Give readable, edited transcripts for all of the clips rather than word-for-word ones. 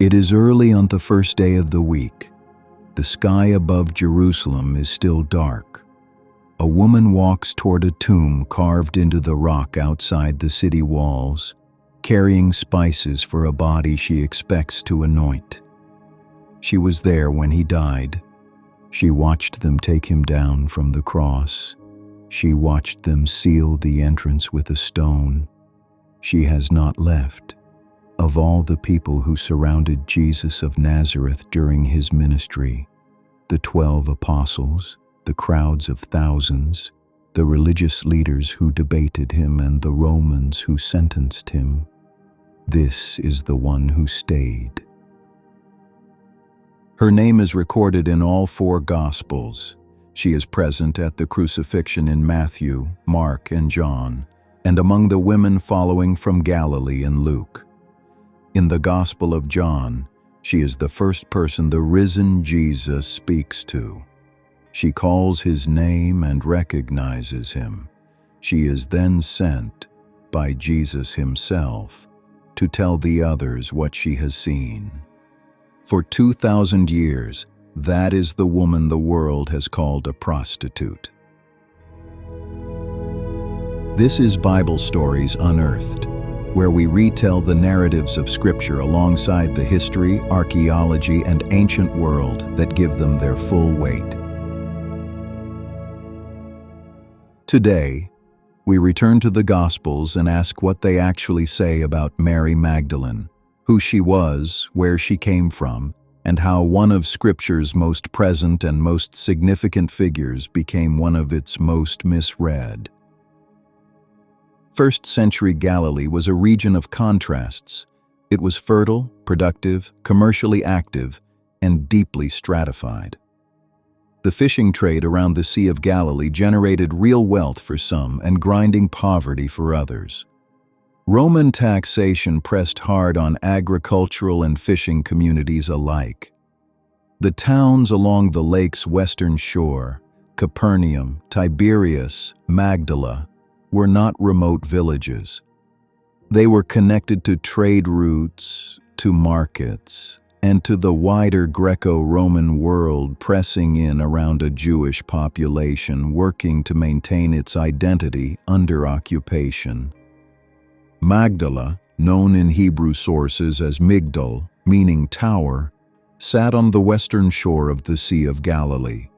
It is early on the first day of the week. The sky above Jerusalem is still dark. A woman walks toward a tomb carved into the rock outside the city walls, carrying spices for a body she expects to anoint. She was there when he died. She watched them take him down from the cross. She watched them seal the entrance with a stone. She has not left. Of all the people who surrounded Jesus of Nazareth during his ministry, the 12 apostles, the crowds of thousands, the religious leaders who debated him, and the Romans who sentenced him, this is the one who stayed. Her name is recorded in all 4 Gospels. She is present at the crucifixion in Matthew, Mark, and John, and among the women following from Galilee in Luke. In the Gospel of John, she is the first person the risen Jesus speaks to. She calls his name and recognizes him. She is then sent by Jesus himself to tell the others what she has seen. For 2,000 years, that is the woman the world has called a prostitute. This is Bible Stories Unearthed, where we retell the narratives of Scripture alongside the history, archaeology, and ancient world that give them their full weight. Today, we return to the Gospels and ask what they actually say about Mary Magdalene, who she was, where she came from, and how one of Scripture's most present and most significant figures became one of its most misread. First-century Galilee was a region of contrasts. It was fertile, productive, commercially active, and deeply stratified. The fishing trade around the Sea of Galilee generated real wealth for some and grinding poverty for others. Roman taxation pressed hard on agricultural and fishing communities alike. The towns along the lake's western shore, Capernaum, Tiberias, Magdala, were not remote villages. They were connected to trade routes, to markets, and to the wider Greco-Roman world pressing in around a Jewish population working to maintain its identity under occupation. Magdala, known in Hebrew sources as Migdal, meaning tower, sat on the western shore of the Sea of Galilee.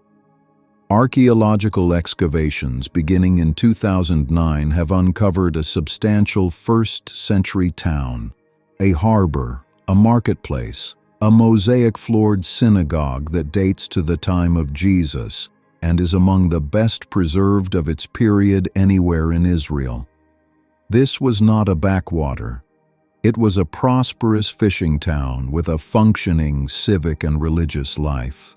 Archaeological excavations beginning in 2009 have uncovered a substantial first-century town, a harbor, a marketplace, a mosaic-floored synagogue that dates to the time of Jesus and is among the best preserved of its period anywhere in Israel. This was not a backwater. It was a prosperous fishing town with a functioning civic and religious life.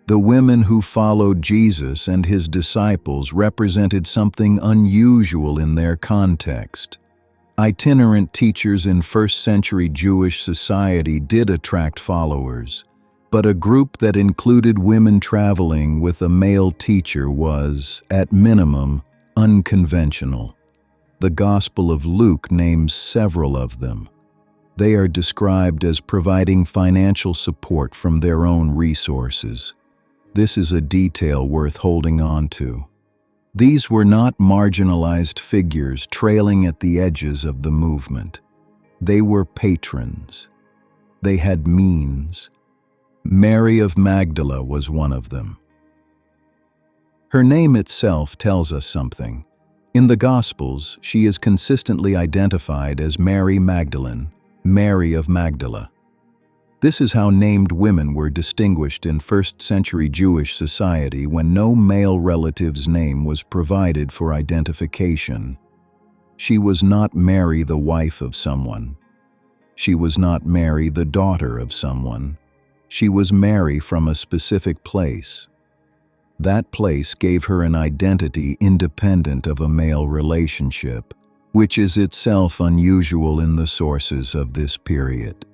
The women who followed Jesus and his disciples represented something unusual in their context. Itinerant teachers in first-century Jewish society did attract followers, but a group that included women traveling with a male teacher was, at minimum, unconventional. The Gospel of Luke names several of them. They are described as providing financial support from their own resources. This is a detail worth holding on to. These were not marginalized figures trailing at the edges of the movement. They were patrons. They had means. Mary of Magdala was one of them. Her name itself tells us something. In the Gospels, she is consistently identified as Mary Magdalene, Mary of Magdala. This is how named women were distinguished in first-century Jewish society when no male relative's name was provided for identification. She was not Mary, the wife of someone. She was not Mary, the daughter of someone. She was Mary from a specific place. That place gave her an identity independent of a male relationship, which is itself unusual in the sources of this period.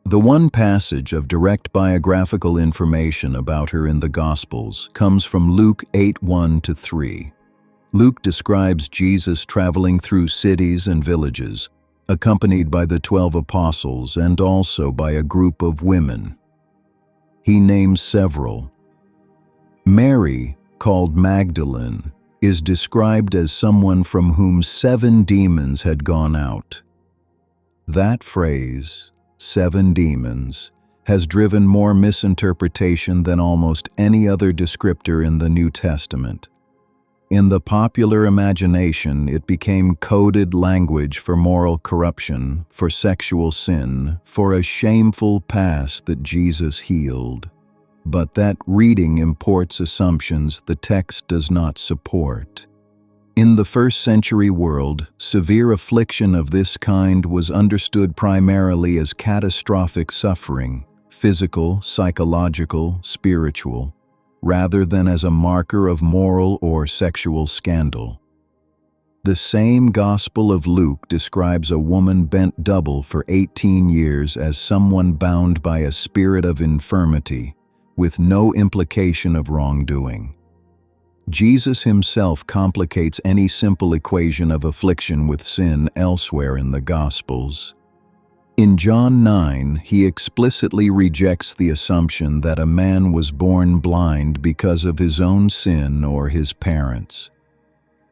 The one passage of direct biographical information about her in the Gospels comes from Luke 8:1-3. Luke describes Jesus traveling through cities and villages, accompanied by the 12 apostles and also by a group of women. He names several. Mary, called Magdalene, is described as someone from whom 7 demons had gone out. That phrase, 7 demons, has driven more misinterpretation than almost any other descriptor in the New Testament. In the popular imagination, it became coded language for moral corruption, for sexual sin, for a shameful past that Jesus healed. But that reading imports assumptions the text does not support. In the first-century world, severe affliction of this kind was understood primarily as catastrophic suffering, physical, psychological, spiritual, rather than as a marker of moral or sexual scandal. The same Gospel of Luke describes a woman bent double for 18 years as someone bound by a spirit of infirmity, with no implication of wrongdoing. Jesus himself complicates any simple equation of affliction with sin elsewhere in the Gospels. In John 9, he explicitly rejects the assumption that a man was born blind because of his own sin or his parents.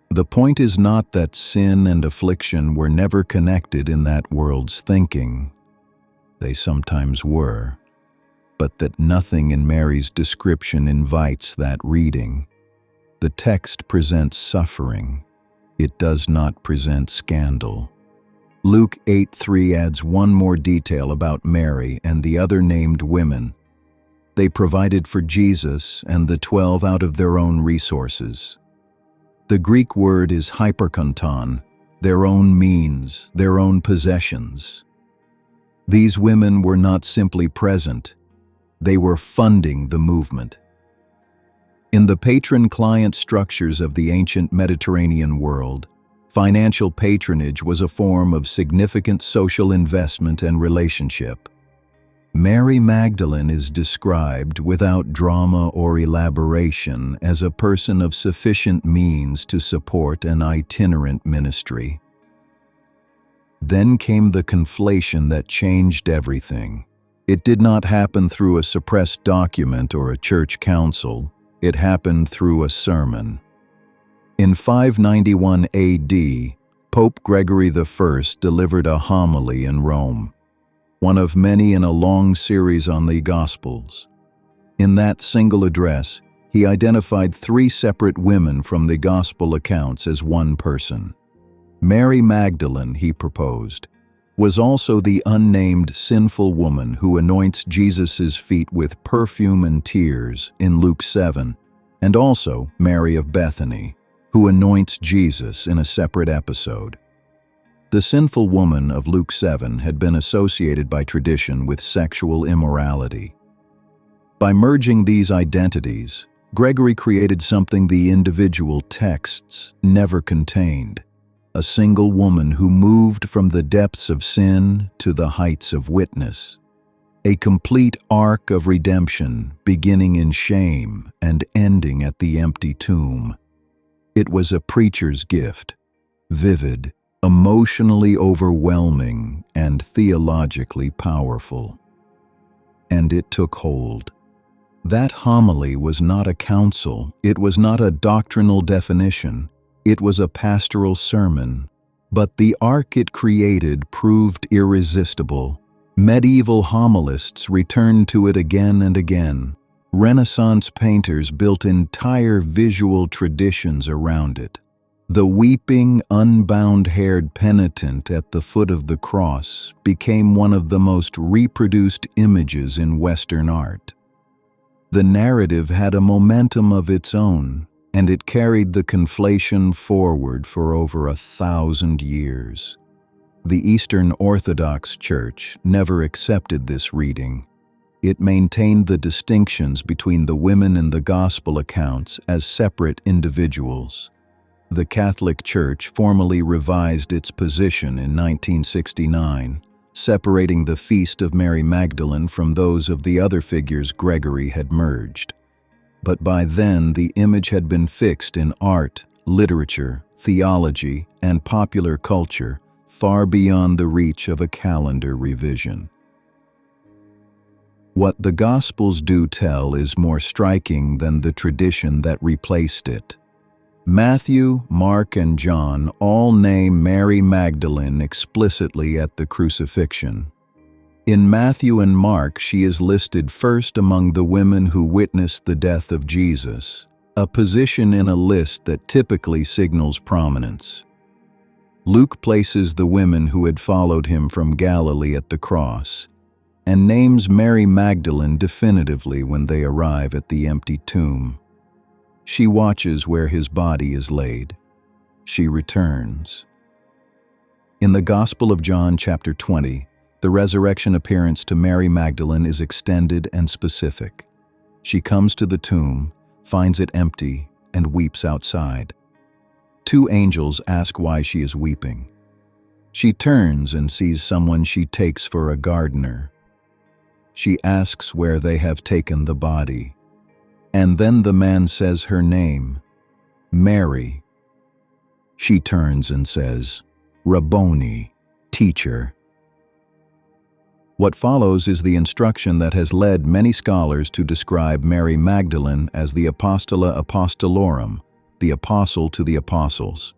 The point is not that sin and affliction were never connected in that world's thinking. They sometimes were, but that nothing in Mary's description invites that reading. The text presents suffering. It does not present scandal. Luke 8:3 adds one more detail about Mary and the other named women. They provided for Jesus and the 12 out of their own resources. The Greek word is hyperkonton, their own means, their own possessions. These women were not simply present, they were funding the movement. In the patron-client structures of the ancient Mediterranean world, financial patronage was a form of significant social investment and relationship. Mary Magdalene is described, without drama or elaboration, as a person of sufficient means to support an itinerant ministry. Then came the conflation that changed everything. It did not happen through a suppressed document or a church council. It happened through a sermon. In 591 AD, Pope Gregory I delivered a homily in Rome, one of many in a long series on the Gospels. In that single address, he identified 3 separate women from the Gospel accounts as one person. Mary Magdalene, he proposed, was also the unnamed sinful woman who anoints Jesus' feet with perfume and tears in Luke 7, and also Mary of Bethany, who anoints Jesus in a separate episode. The sinful woman of Luke 7 had been associated by tradition with sexual immorality. By merging these identities, Gregory created something the individual texts never contained: a single woman who moved from the depths of sin to the heights of witness. A complete arc of redemption beginning in shame and ending at the empty tomb. It was a preacher's gift, vivid, emotionally overwhelming, and theologically powerful. And it took hold. That homily was not a counsel, it was not a doctrinal definition, it was a pastoral sermon. But the arc it created proved irresistible. Medieval homilists returned to it again and again. Renaissance painters built entire visual traditions around it. The weeping, unbound-haired penitent at the foot of the cross became one of the most reproduced images in Western art. The narrative had a momentum of its own, and it carried the conflation forward for over 1,000 years. The Eastern Orthodox Church never accepted this reading. It maintained the distinctions between the women in the Gospel accounts as separate individuals. The Catholic Church formally revised its position in 1969, separating the feast of Mary Magdalene from those of the other figures Gregory had merged. But by then, the image had been fixed in art, literature, theology, and popular culture, far beyond the reach of a calendar revision. What the Gospels do tell is more striking than the tradition that replaced it. Matthew, Mark, and John all name Mary Magdalene explicitly at the crucifixion. In Matthew and Mark, she is listed first among the women who witnessed the death of Jesus, a position in a list that typically signals prominence. Luke places the women who had followed him from Galilee at the cross, and names Mary Magdalene definitively when they arrive at the empty tomb. She watches where his body is laid. She returns. In the Gospel of John, chapter 20, the resurrection appearance to Mary Magdalene is extended and specific. She comes to the tomb, finds it empty, and weeps outside. 2 angels ask why she is weeping. She turns and sees someone she takes for a gardener. She asks where they have taken the body. And then the man says her name, Mary. She turns and says, Rabboni, teacher. What follows is the instruction that has led many scholars to describe Mary Magdalene as the Apostola Apostolorum, the apostle to the apostles.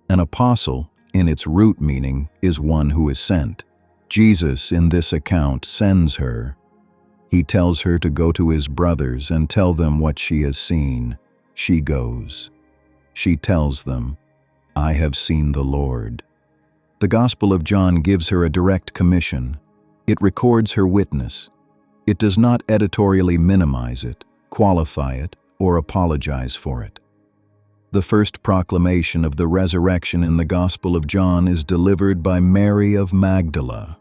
An apostle, in its root meaning, is one who is sent. Jesus, in this account, sends her. He tells her to go to his brothers and tell them what she has seen. She goes. She tells them, I have seen the Lord. The Gospel of John gives her a direct commission. It records her witness. It does not editorially minimize it, qualify it, or apologize for it. The first proclamation of the resurrection in the Gospel of John is delivered by Mary of Magdala.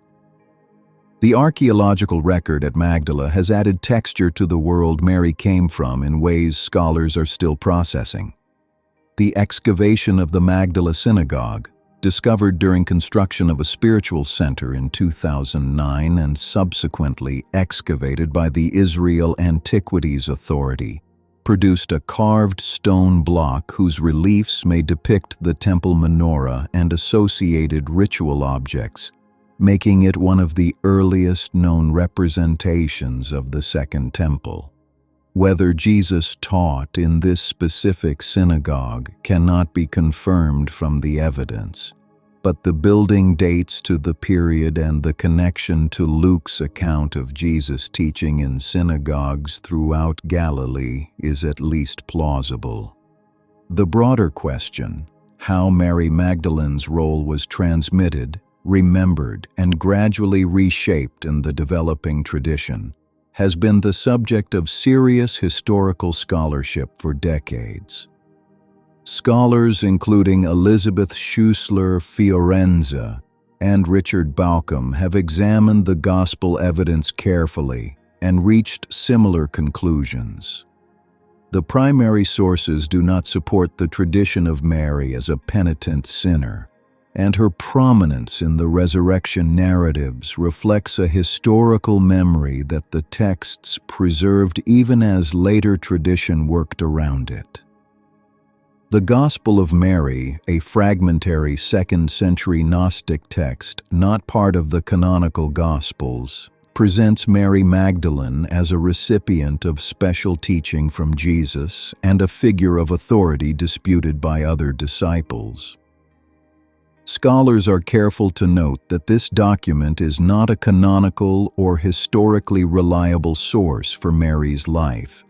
The archaeological record at Magdala has added texture to the world Mary came from in ways scholars are still processing. The excavation of the Magdala synagogue, discovered during construction of a spiritual center in 2009 and subsequently excavated by the Israel Antiquities Authority, produced a carved stone block whose reliefs may depict the temple menorah and associated ritual objects, making it one of the earliest known representations of the Second Temple. Whether Jesus taught in this specific synagogue cannot be confirmed from the evidence, but the building dates to the period and the connection to Luke's account of Jesus teaching in synagogues throughout Galilee is at least plausible. The broader question, how Mary Magdalene's role was transmitted, remembered, and gradually reshaped in the developing tradition, has been the subject of serious historical scholarship for decades. Scholars including Elizabeth Schussler Fiorenza and Richard Bauckham have examined the gospel evidence carefully and reached similar conclusions. The primary sources do not support the tradition of Mary as a penitent sinner, and her prominence in the resurrection narratives reflects a historical memory that the texts preserved even as later tradition worked around it. The Gospel of Mary, a fragmentary 2nd century Gnostic text not part of the canonical Gospels, presents Mary Magdalene as a recipient of special teaching from Jesus and a figure of authority disputed by other disciples. Scholars are careful to note that this document is not a canonical or historically reliable source for Mary's life,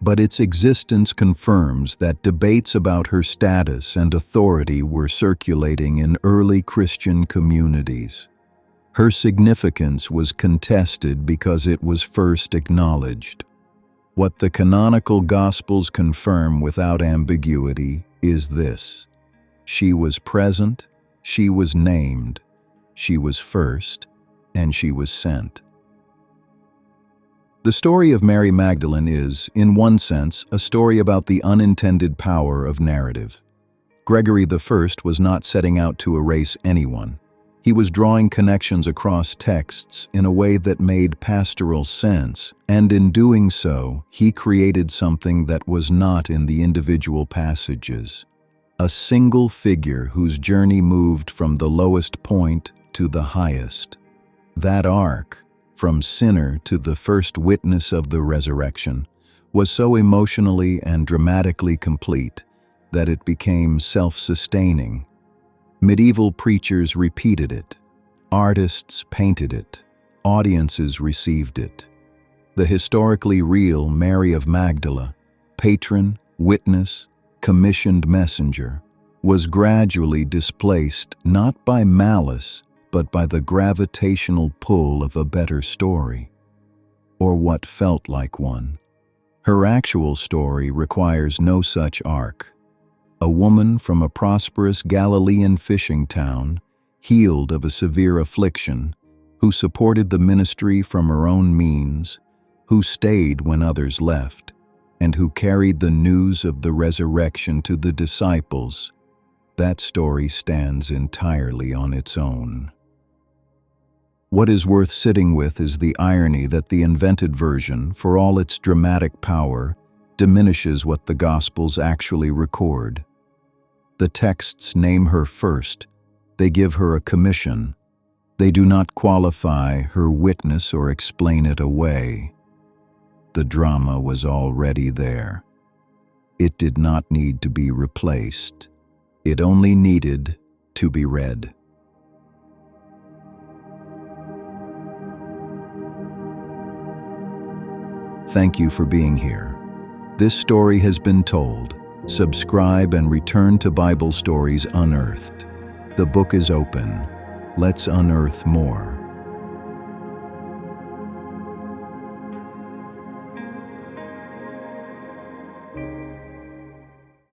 but its existence confirms that debates about her status and authority were circulating in early Christian communities. Her significance was contested because it was first acknowledged. What the canonical Gospels confirm without ambiguity is this: she was present, she was named, she was first, and she was sent. The story of Mary Magdalene is, in one sense, a story about the unintended power of narrative. Gregory I was not setting out to erase anyone. He was drawing connections across texts in a way that made pastoral sense, and in doing so, he created something that was not in the individual passages. a single figure whose journey moved from the lowest point to the highest. That arc, from sinner to the first witness of the resurrection, was so emotionally and dramatically complete that it became self-sustaining. Medieval preachers repeated it, artists painted it, audiences received it. The historically real Mary of Magdala, patron, witness, commissioned messenger, was gradually displaced not by malice, but by the gravitational pull of a better story, or what felt like one. Her actual story requires no such arc. A woman from a prosperous Galilean fishing town, healed of a severe affliction, who supported the ministry from her own means, who stayed when others left, and who carried the news of the resurrection to the disciples. That story stands entirely on its own. What is worth sitting with is the irony that the invented version, for all its dramatic power, diminishes what the Gospels actually record. The texts name her first, they give her a commission. They do not qualify her witness or explain it away. The drama was already there. It did not need to be replaced. It only needed to be read. Thank you for being here. This story has been told. Subscribe and return to Bible Stories Unearthed. The book is open. Let's unearth more.